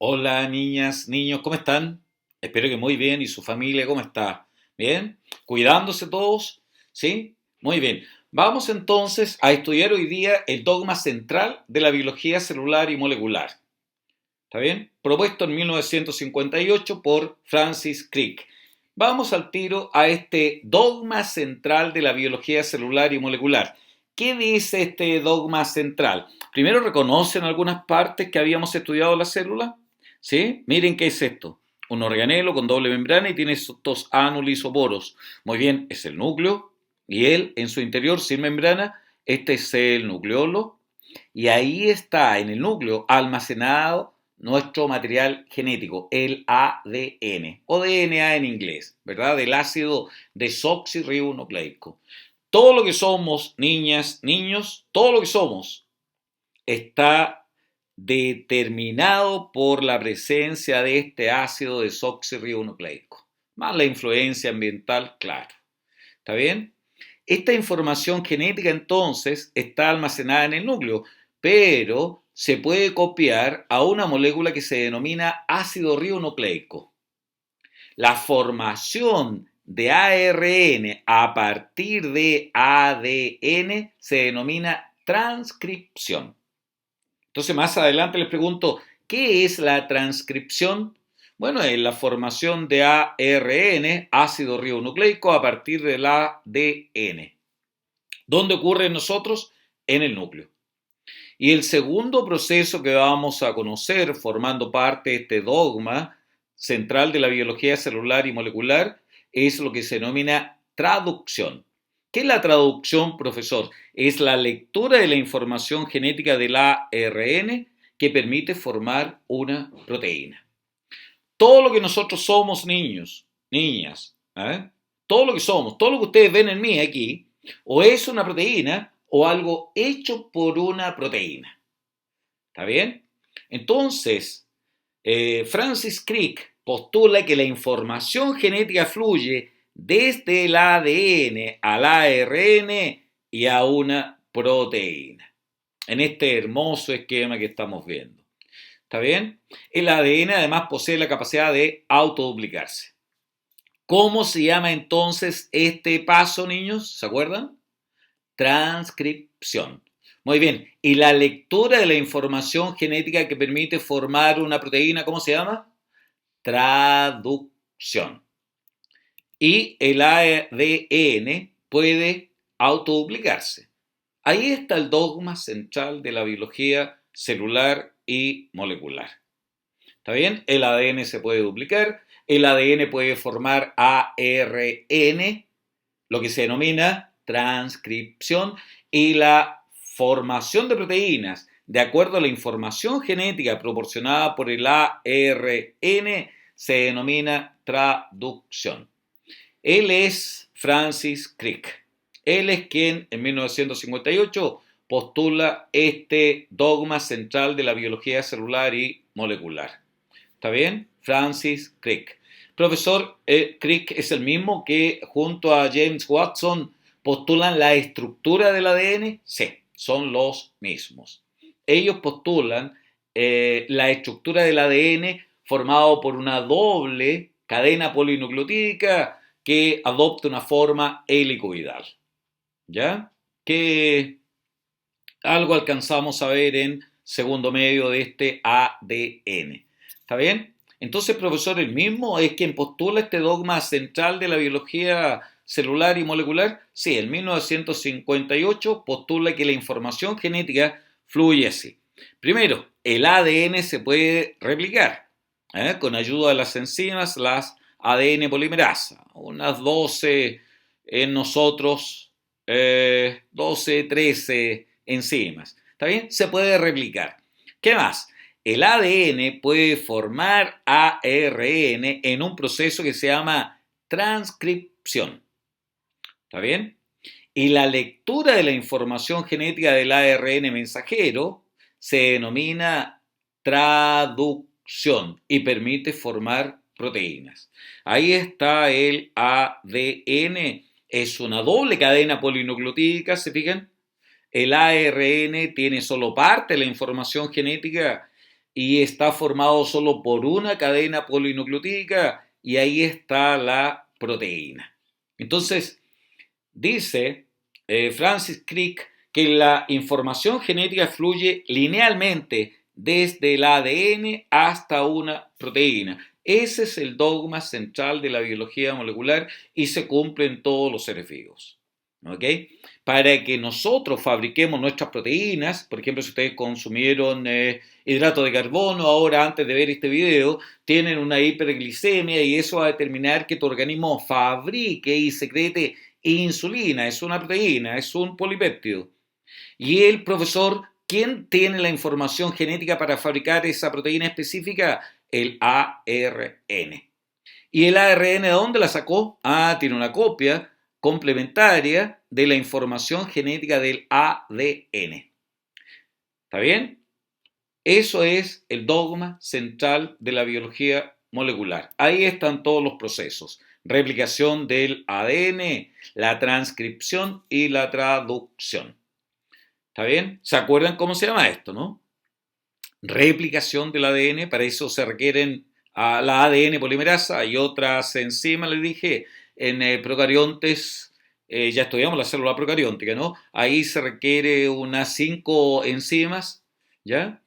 Hola niñas, niños, ¿cómo están? Espero que muy bien. ¿Y su familia cómo está? ¿Bien? ¿Cuidándose todos? ¿Sí? Muy bien. Vamos entonces a estudiar hoy día el dogma central de la biología celular y molecular. ¿Está bien? Propuesto en 1958 por Francis Crick. Vamos al tiro a este dogma central de la biología celular y molecular. ¿Qué dice este dogma central? Primero, ¿reconocen algunas partes que habíamos estudiado la célula? ¿Sí? Miren qué es esto. Un organelo con doble membrana y tiene estos ánulos o poros. Muy bien, es el núcleo y él en su interior sin membrana, este es el nucleolo y ahí está en el núcleo almacenado nuestro material genético, el ADN o DNA en inglés, ¿verdad? Del ácido desoxirribonucleico. Todo lo que somos, niñas, niños, todo lo que somos está determinado por la presencia de este ácido desoxirribonucleico, más la influencia ambiental, claro. ¿Está bien? Esta información genética entonces está almacenada en el núcleo, pero se puede copiar a una molécula que se denomina ácido ribonucleico. La formación de ARN a partir de ADN se denomina transcripción. Entonces más adelante les pregunto, ¿qué es la transcripción? Bueno, es la formación de ARN, ácido ribonucleico, a partir del ADN. ¿Dónde ocurre en nosotros? En el núcleo. Y el segundo proceso que vamos a conocer, formando parte de este dogma central de la biología celular y molecular, es lo que se denomina traducción. ¿Qué es la traducción, profesor? Es la lectura de la información genética del ARN que permite formar una proteína. Todo lo que nosotros somos, niños, niñas, todo lo que somos, todo lo que ustedes ven en mí aquí, o es una proteína o algo hecho por una proteína. ¿Está bien? Entonces, Francis Crick postula que la información genética fluye desde el ADN al ARN y a una proteína, en este hermoso esquema que estamos viendo. ¿Está bien? El ADN además posee la capacidad de autoduplicarse. ¿Cómo se llama entonces este paso, niños? ¿Se acuerdan? Transcripción. Muy bien. ¿Y la lectura de la información genética que permite formar una proteína, cómo se llama? Traducción. Y el ADN puede autoduplicarse. Ahí está el dogma central de la biología celular y molecular. ¿Está bien? El ADN se puede duplicar, el ADN puede formar ARN, lo que se denomina transcripción, y la formación de proteínas, de acuerdo a la información genética proporcionada por el ARN, se denomina traducción. Él es Francis Crick. Él es quien en 1958 postula este dogma central de la biología celular y molecular. ¿Está bien? Francis Crick. Profesor, Crick es el mismo que junto a James Watson postulan la estructura del ADN. Sí, son los mismos. Ellos postulan la estructura del ADN formado por una doble cadena polinucleotídica que adopta una forma helicoidal. ¿Ya? Que algo alcanzamos a ver en segundo medio de este ADN. ¿Está bien? Entonces, profesor, el mismo es quien postula este dogma central de la biología celular y molecular. Sí, en 1958 postula que la información genética fluye así. Primero, el ADN se puede replicar con ayuda de las enzimas, las ADN polimerasa, unas 12 en nosotros, 12, 13 enzimas. ¿Está bien? Se puede replicar. ¿Qué más? El ADN puede formar ARN en un proceso que se llama transcripción. ¿Está bien? Y la lectura de la información genética del ARN mensajero se denomina traducción y permite formar proteínas. Ahí está el ADN. Es una doble cadena polinucleotídica, ¿se fijan? El ARN tiene solo parte de la información genética y está formado solo por una cadena polinucleotídica y ahí está la proteína. Entonces, dice Francis Crick que la información genética fluye linealmente desde el ADN hasta una proteína. Ese es el dogma central de la biología molecular y se cumple en todos los seres vivos. ¿Ok? Para que nosotros fabriquemos nuestras proteínas, por ejemplo, si ustedes consumieron hidrato de carbono ahora antes de ver este video, tienen una hiperglicemia y eso va a determinar que tu organismo fabrique y secrete insulina, es una proteína, es un polipéptido. Y el profesor, ¿quién tiene la información genética para fabricar esa proteína específica? El ARN. ¿Y el ARN de dónde la sacó? Tiene una copia complementaria de la información genética del ADN. ¿Está bien? Eso es el dogma central de la biología molecular. Ahí están todos los procesos. Replicación del ADN, la transcripción y la traducción. ¿Está bien? ¿Se acuerdan cómo se llama esto, no? Replicación del ADN, para eso se requieren la ADN polimerasa y otras enzimas, les dije, en procariontes, ya estudiamos la célula procarióntica, ¿no? Ahí se requiere unas 5 enzimas, ¿ya?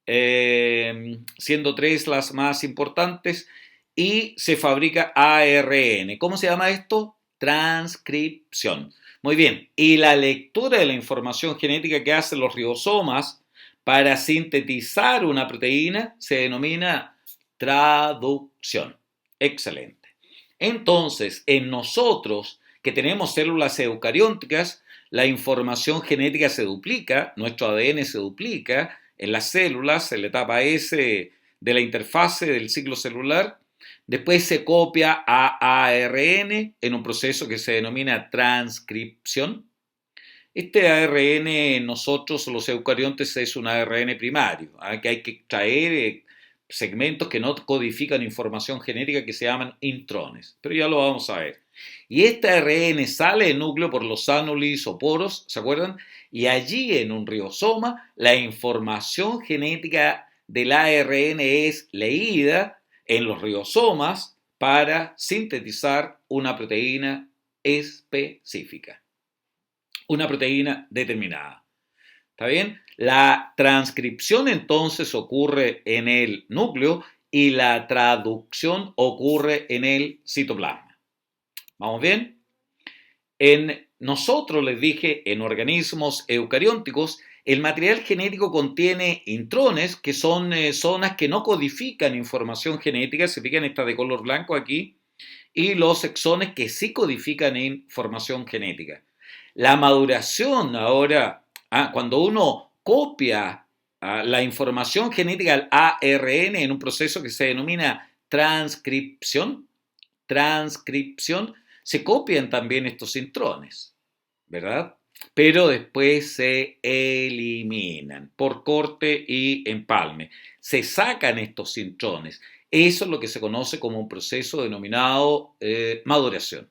Siendo 3 las más importantes, y se fabrica ARN. ¿Cómo se llama esto? Transcripción. Muy bien, y la lectura de la información genética que hacen los ribosomas para sintetizar una proteína se denomina traducción. Excelente. Entonces, en nosotros que tenemos células eucarióticas, la información genética se duplica, nuestro ADN se duplica en las células, en la etapa S de la interfase del ciclo celular. Después se copia a ARN en un proceso que se denomina transcripción. Este ARN en nosotros, los eucariontes, es un ARN primario, que hay que extraer segmentos que no codifican información genética que se llaman intrones, pero ya lo vamos a ver. Y este ARN sale del núcleo por los anulis o poros, ¿se acuerdan? Y allí en un ribosoma la información genética del ARN es leída en los ribosomas para sintetizar una proteína específica, una proteína determinada. ¿Está bien? La transcripción entonces ocurre en el núcleo y la traducción ocurre en el citoplasma. ¿Vamos bien? En nosotros, les dije, en organismos eucarióticos, el material genético contiene intrones, que son zonas que no codifican información genética, se fijan, esta de color blanco aquí, y los exones que sí codifican información genética. La maduración ahora, cuando uno copia la información genética al ARN en un proceso que se denomina transcripción, se copian también estos intrones, ¿verdad? Pero después se eliminan por corte y empalme. Se sacan estos intrones. Eso es lo que se conoce como un proceso denominado maduración.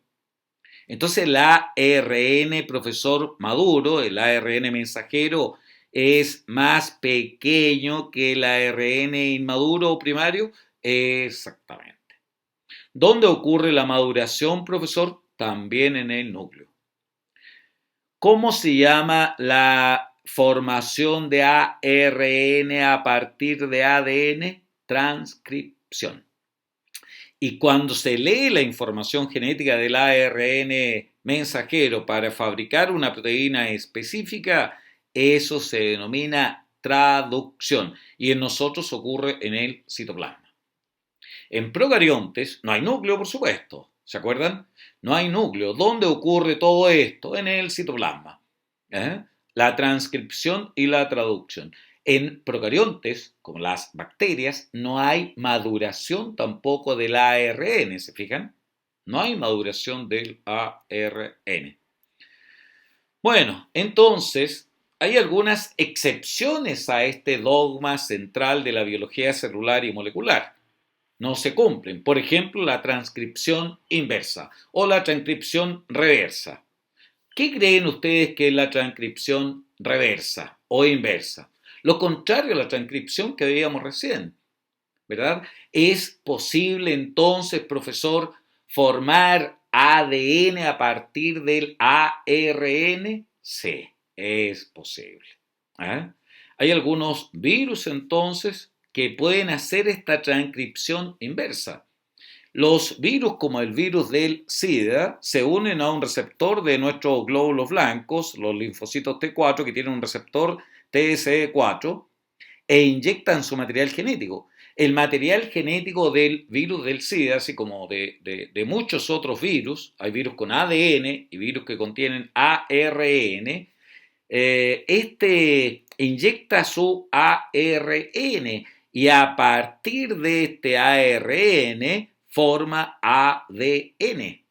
Entonces el ARN, profesor maduro, el ARN mensajero, es más pequeño que el ARN inmaduro o primario. Exactamente. ¿Dónde ocurre la maduración, profesor? También en el núcleo. ¿Cómo se llama la formación de ARN a partir de ADN? Transcripción. Y cuando se lee la información genética del ARN mensajero para fabricar una proteína específica, eso se denomina traducción. Y en nosotros ocurre en el citoplasma. En procariontes no hay núcleo, por supuesto. ¿Se acuerdan? No hay núcleo. ¿Dónde ocurre todo esto? En el citoplasma. La transcripción y la traducción. En procariontes, como las bacterias, no hay maduración tampoco del ARN, ¿se fijan? No hay maduración del ARN. Bueno, entonces, hay algunas excepciones a este dogma central de la biología celular y molecular. No se cumplen. Por ejemplo, la transcripción inversa o la transcripción reversa. ¿Qué creen ustedes que es la transcripción reversa o inversa? Lo contrario a la transcripción que veíamos recién, ¿verdad? ¿Es posible entonces, profesor, formar ADN a partir del ARN? Sí, es posible. ¿Ah? Hay algunos virus entonces que pueden hacer esta transcripción inversa. Los virus, como el virus del SIDA, se unen a un receptor de nuestros glóbulos blancos, los linfocitos T4, que tienen un receptor TSE4, e inyectan su material genético. El material genético del virus del SIDA, así como de muchos otros virus, hay virus con ADN y virus que contienen ARN, este inyecta su ARN y a partir de este ARN forma ADN,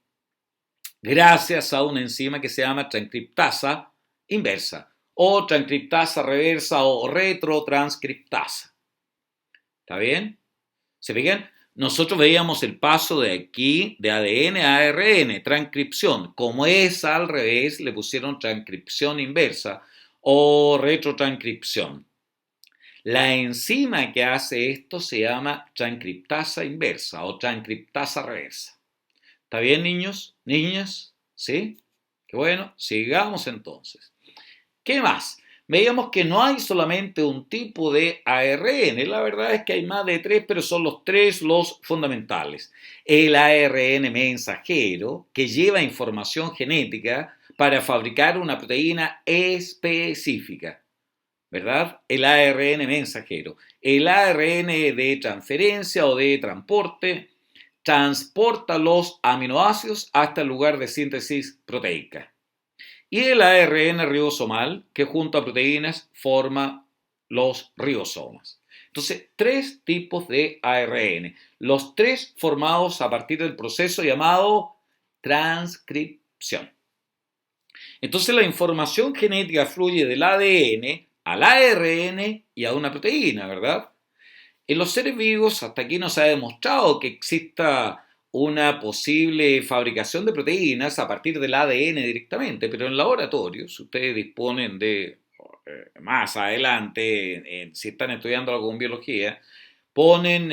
gracias a una enzima que se llama transcriptasa inversa o transcriptasa reversa o retrotranscriptasa. ¿Está bien? ¿Se fijan? Nosotros veíamos el paso de aquí de ADN a ARN, transcripción. Como es al revés, le pusieron transcripción inversa o retrotranscripción. La enzima que hace esto se llama transcriptasa inversa o transcriptasa reversa. ¿Está bien, niños? ¿Niñas? ¿Sí? Qué bueno. Sigamos entonces. ¿Qué más? Veíamos que no hay solamente un tipo de ARN, la verdad es que hay más de 3, pero son los 3 los fundamentales. El ARN mensajero, que lleva información genética para fabricar una proteína específica, ¿verdad? El ARN mensajero. El ARN de transferencia o de transporte transporta los aminoácidos hasta el lugar de síntesis proteica. Y el ARN ribosomal, que junto a proteínas forma los ribosomas. Entonces, 3 tipos de ARN, los 3 formados a partir del proceso llamado transcripción. Entonces, la información genética fluye del ADN al ARN y a una proteína, ¿verdad? En los seres vivos, hasta aquí no se ha demostrado que exista una posible fabricación de proteínas a partir del ADN directamente, pero en laboratorios, si ustedes disponen de más adelante, si están estudiando algo con biología, ponen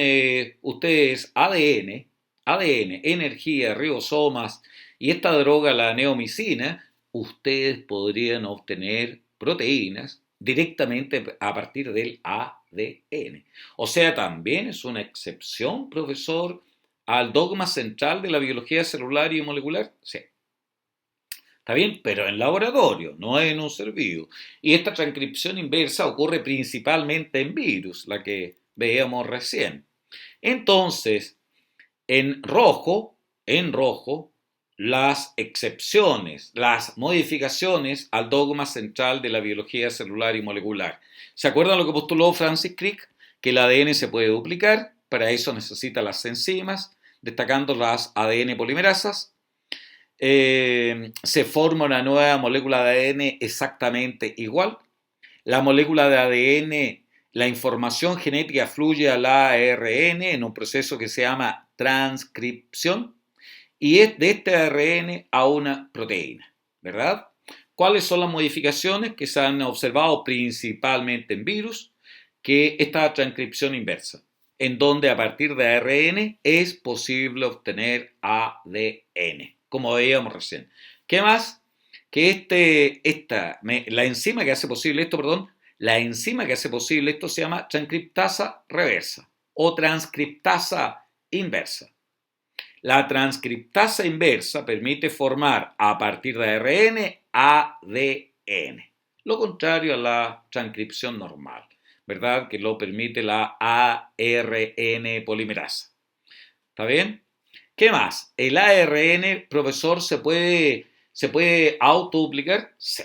ustedes ADN, energía, ribosomas y esta droga, la neomicina, ustedes podrían obtener proteínas directamente a partir del ADN. O sea, también es una excepción, profesor, al dogma central de la biología celular y molecular. Sí. ¿Está bien? Pero en laboratorio, no en un ser vivo. Y esta transcripción inversa ocurre principalmente en virus, la que veíamos recién. Entonces, en rojo, las excepciones, las modificaciones al dogma central de la biología celular y molecular. ¿Se acuerdan lo que postuló Francis Crick? Que el ADN se puede duplicar, para eso necesita las enzimas, destacando las ADN polimerasas. Se forma una nueva molécula de ADN exactamente igual. La molécula de ADN, la información genética fluye al ARN en un proceso que se llama transcripción y es de este ARN a una proteína, ¿verdad? ¿Cuáles son las modificaciones que se han observado principalmente en virus? Que esta transcripción inversa, en donde a partir de ARN es posible obtener ADN, como veíamos recién. ¿Qué más? Que la enzima que hace posible esto, la enzima que hace posible esto se llama transcriptasa reversa o transcriptasa inversa. La transcriptasa inversa permite formar a partir de ARN ADN, lo contrario a la transcripción normal, ¿verdad? Que lo permite la ARN polimerasa. ¿Está bien? ¿Qué más? ¿El ARN, profesor, se puede autoduplicar? Sí.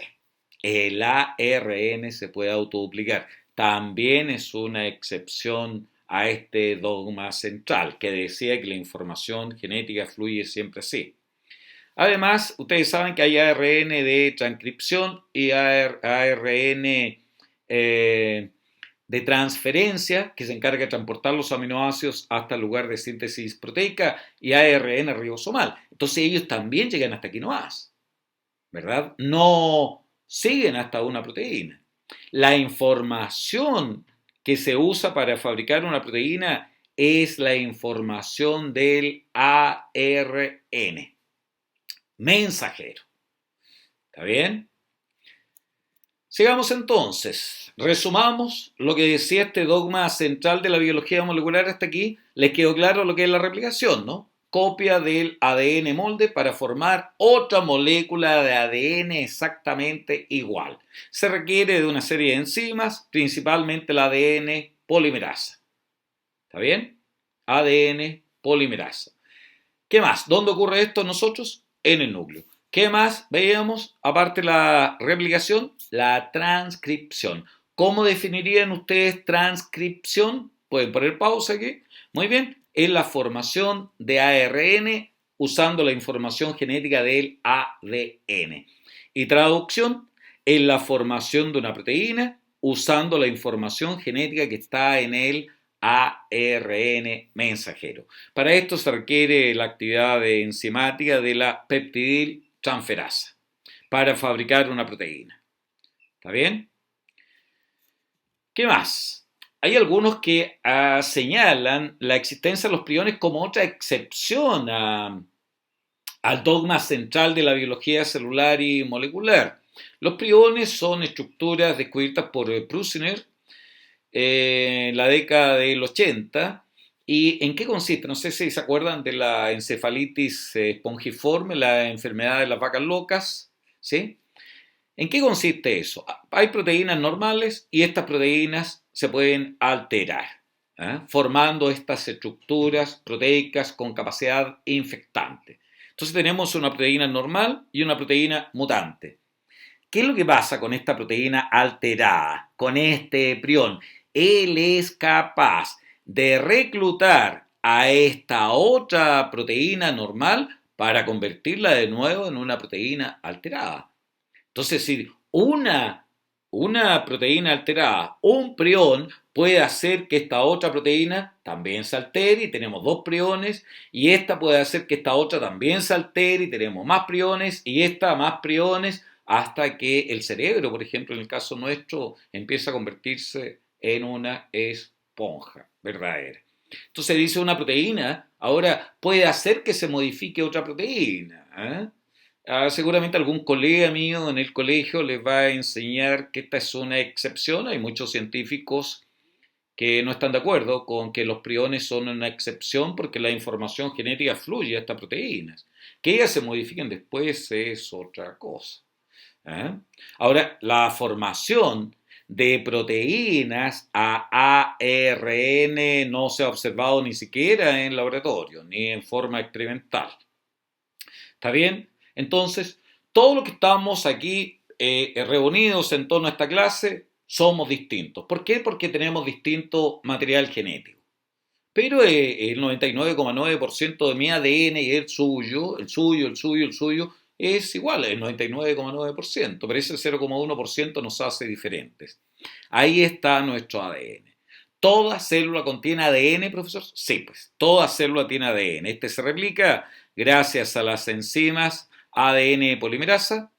El ARN se puede autoduplicar. También es una excepción a este dogma central que decía que la información genética fluye siempre así. Además, ustedes saben que hay ARN de transcripción y ARN de transferencia, que se encarga de transportar los aminoácidos hasta el lugar de síntesis proteica, y ARN ribosomal. Entonces ellos también llegan hasta aquí nomás, ¿verdad? No siguen hasta una proteína. La información que se usa para fabricar una proteína es la información del ARN, mensajero. ¿Está bien? Sigamos entonces. Resumamos lo que decía este dogma central de la biología molecular hasta aquí. Les quedó claro lo que es la replicación, ¿no? Copia del ADN molde para formar otra molécula de ADN exactamente igual. Se requiere de una serie de enzimas, principalmente la ADN polimerasa. ¿Está bien? ADN polimerasa. ¿Qué más? ¿Dónde ocurre esto en nosotros? En el núcleo. ¿Qué más veíamos? Aparte de la replicación, la transcripción. ¿Cómo definirían ustedes transcripción? Pueden poner pausa aquí. Muy bien. Es la formación de ARN usando la información genética del ADN. Y traducción es la formación de una proteína usando la información genética que está en el ARN mensajero. Para esto se requiere la actividad enzimática de la peptidiltransferasa para fabricar una proteína. ¿Está bien? ¿Qué más? Hay algunos que señalan la existencia de los priones como otra excepción al dogma central de la biología celular y molecular. Los priones son estructuras descubiertas por Prusiner en la década del 80. ¿Y en qué consiste? No sé si se acuerdan de la encefalitis espongiforme, la enfermedad de las vacas locas, ¿sí? ¿En qué consiste eso? Hay proteínas normales y estas proteínas se pueden alterar, formando estas estructuras proteicas con capacidad infectante. Entonces tenemos una proteína normal y una proteína mutante. ¿Qué es lo que pasa con esta proteína alterada, con este prión? Él es capaz de reclutar a esta otra proteína normal para convertirla de nuevo en una proteína alterada. Entonces, si una proteína alterada, un prión, puede hacer que esta otra proteína también se altere y tenemos dos priones, y esta puede hacer que esta otra también se altere y tenemos más priones, y esta más priones, hasta que el cerebro, por ejemplo, en el caso nuestro, empieza a convertirse en una esponja verdadera. Entonces dice una proteína, ahora puede hacer que se modifique otra proteína, ¿eh? Seguramente algún colega mío en el colegio les va a enseñar que esta es una excepción. Hay muchos científicos que no están de acuerdo con que los priones son una excepción porque la información genética fluye a estas proteínas. Que ellas se modifiquen después es otra cosa. ¿Eh? Ahora, la formación de proteínas a ARN no se ha observado ni siquiera en laboratorio, ni en forma experimental. ¿Está bien? Entonces, todos los que estamos aquí reunidos en torno a esta clase somos distintos. ¿Por qué? Porque tenemos distinto material genético. Pero el 99,9% de mi ADN y el suyo, es igual, el 99,9%, pero ese 0,1% nos hace diferentes. Ahí está nuestro ADN. ¿Toda célula contiene ADN, profesor? Sí, pues, toda célula tiene ADN. Este se replica gracias a las enzimas ADN polimerasa.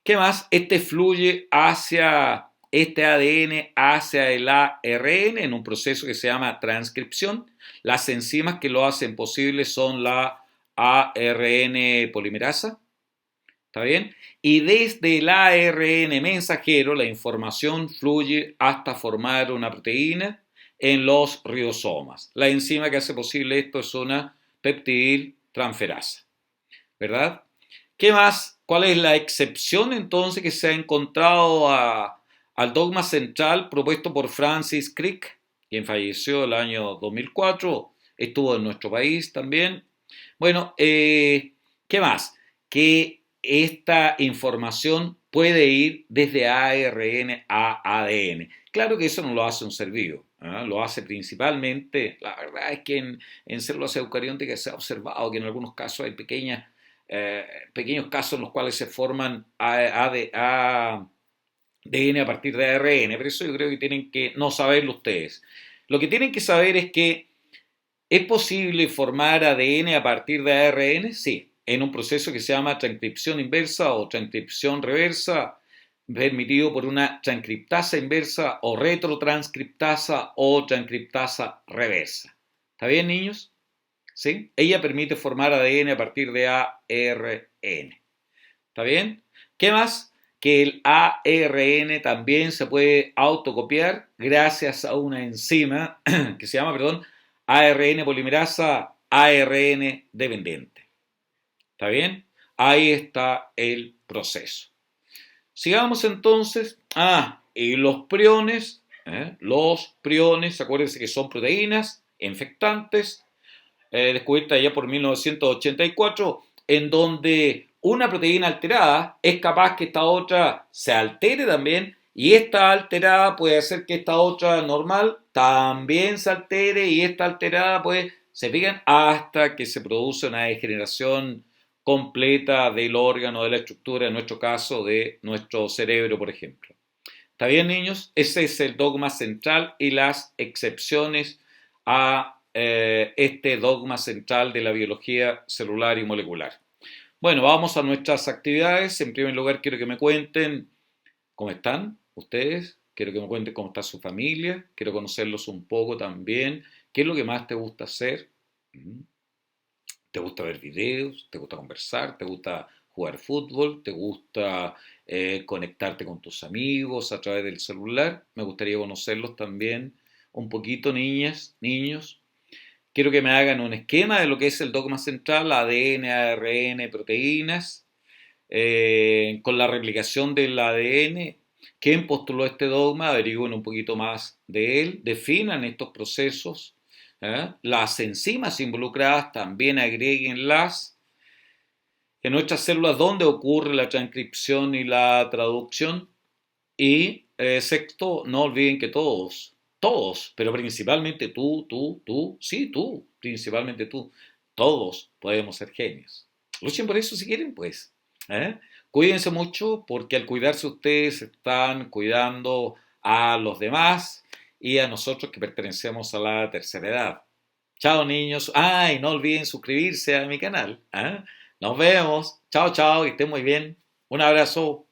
¿Qué más? Este ADN hacia el ARN en un proceso que se llama transcripción. Las enzimas que lo hacen posible son la ARN polimerasa. ¿Está bien? Y desde el ARN mensajero la información fluye hasta formar una proteína en los ribosomas. La enzima que hace posible esto es una peptidiltransferasa. ¿Verdad? ¿Qué más? ¿Cuál es la excepción entonces que se ha encontrado al dogma central propuesto por Francis Crick, quien falleció el año 2004? Estuvo en nuestro país también. Bueno, ¿qué más? Que esta información puede ir desde ARN a ADN. Claro que eso no lo hace un ser vivo, ¿eh? Lo hace principalmente, la verdad es que en células eucarióticas se ha observado que en algunos casos hay pequeños casos en los cuales se forman ADN a partir de ARN, pero eso yo creo que tienen que no saberlo ustedes. Lo que tienen que saber es que ¿es posible formar ADN a partir de ARN? Sí, en un proceso que se llama transcripción inversa o transcripción reversa. permitido por una transcriptasa inversa o retrotranscriptasa o transcriptasa reversa. ¿Está bien, niños? ¿Sí? Ella permite formar ADN a partir de ARN. ¿Está bien? ¿Qué más? Que el ARN también se puede autocopiar gracias a una enzima que se llama, ARN polimerasa ARN dependiente. ¿Está bien? Ahí está el proceso. Sigamos entonces. Y los priones, acuérdense que son proteínas infectantes, descubierta ya por 1984, en donde una proteína alterada es capaz que esta otra se altere también, y esta alterada puede hacer que esta otra normal también se altere, y esta alterada pues se fijan hasta que se produce una degeneración completa del órgano, de la estructura, en nuestro caso de nuestro cerebro, por ejemplo. ¿Está bien, niños? Ese es el dogma central y las excepciones a este dogma central de la biología celular y molecular. Bueno, vamos a nuestras actividades. En primer lugar, quiero que me cuenten cómo están ustedes, quiero que me cuenten cómo está su familia, quiero conocerlos un poco también, qué es lo que más te gusta hacer. ¿Te gusta ver videos? ¿Te gusta conversar? ¿Te gusta jugar fútbol? ¿Te gusta conectarte con tus amigos a través del celular? Me gustaría conocerlos también un poquito, niñas, niños. Quiero que me hagan un esquema de lo que es el dogma central, ADN, ARN, proteínas, con la replicación del ADN. ¿Quién postuló este dogma? Averigüen un poquito más de él, definan estos procesos. Las enzimas involucradas también agréguenlas. En nuestras células, ¿dónde ocurre la transcripción y la traducción? Y sexto, no olviden que todos, pero principalmente tú, principalmente tú, todos podemos ser genios. Luchen por eso si quieren, pues. ¿eh? Cuídense mucho porque al cuidarse ustedes están cuidando a los demás y a nosotros que pertenecemos a la tercera edad. Chao, niños. Y no olviden suscribirse a mi canal. Nos vemos. Chao, chao, que estén muy bien. Un abrazo.